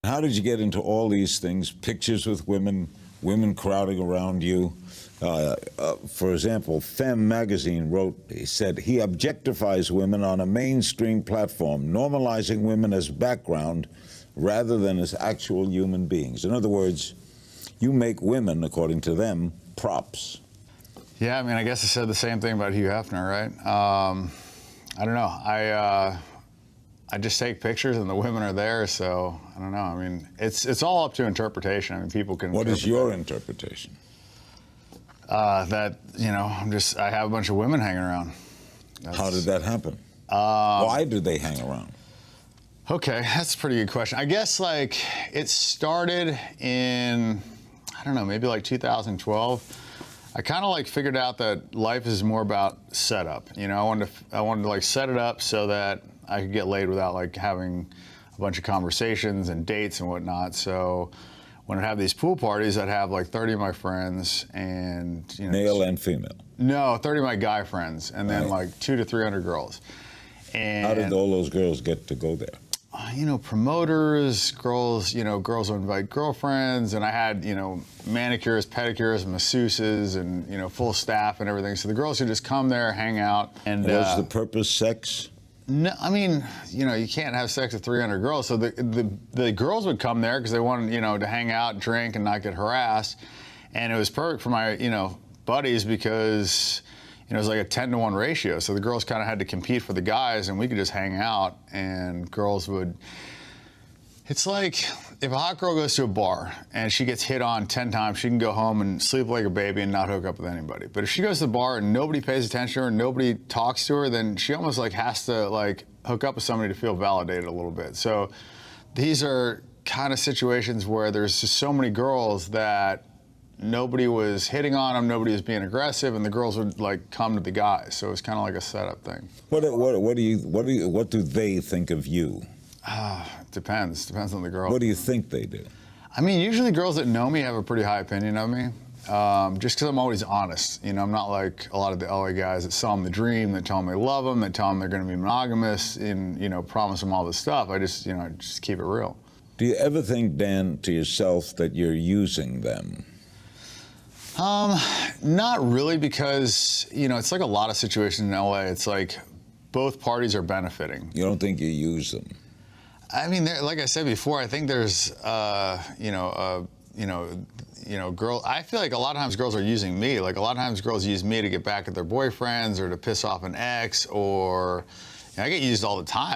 How did you get into all these things? Pictures with women, women crowding around you. For example, Femme magazine he said, he objectifies women on a mainstream platform, normalizing women as background rather than as actual human beings. In other words, you make women, according to them, props. Yeah, I mean, I guess I said the same thing about Hugh Hefner, right? I don't know. I just take pictures and the women are there, so I don't know. I mean, it's all up to interpretation. I mean, people can. What is your interpretation? That, you know, I have a bunch of women hanging around. How did that happen? Why do they hang around? Okay, that's a pretty good question. I guess, like, it started in, I don't know, maybe like 2012. I kind of like figured out that life is more about setup. You know, I wanted to like set it up so that I could get laid without like having a bunch of conversations and dates and whatnot. So when I'd have these pool parties, I'd have like 30 of my friends and, you know. Male and female? No, 30 of my guy friends and then like 200 to 300 girls. And how did all those girls get to go there? You know, promoters, girls, you know, girls would invite girlfriends, and I had, you know, manicures, pedicures, masseuses, and, you know, full staff and everything. So the girls would just come there, hang out. And was the purpose sex? No, I mean, you know, you can't have sex with 300 girls. So the girls would come there because they wanted, you know, to hang out, drink, and not get harassed. And it was perfect for my, you know, buddies because, you know, it was like a 10-to-1 ratio. So the girls kind of had to compete for the guys, and we could just hang out, and girls would. It's like if a hot girl goes to a bar and she gets hit on 10 times, she can go home and sleep like a baby and not hook up with anybody. But if she goes to the bar and nobody pays attention to her, and nobody talks to her, then she almost like has to like hook up with somebody to feel validated a little bit. So these are kind of situations where there's just so many girls that nobody was hitting on them, nobody was being aggressive, and the girls would like come to the guys. So it's kind of like a setup thing. What do they think of you? Depends on the girl. What do you think they do? I mean, usually girls that know me have a pretty high opinion of me, just because I'm always honest. You know, I'm not like a lot of the LA guys that sell them the dream, that tell them they love them, that tell them they're going to be monogamous, and, you know, promise them all this stuff. I just, you know, just keep it real. Do you ever think, Dan, to yourself that you're using them? Not really, because, you know, it's like a lot of situations in LA. It's like both parties are benefiting. You don't think you use them? I mean, like I said before, I think there's, girl. I feel like a lot of times girls are using me. Like a lot of times girls use me to get back at their boyfriends or to piss off an ex, or, you know, I get used all the time.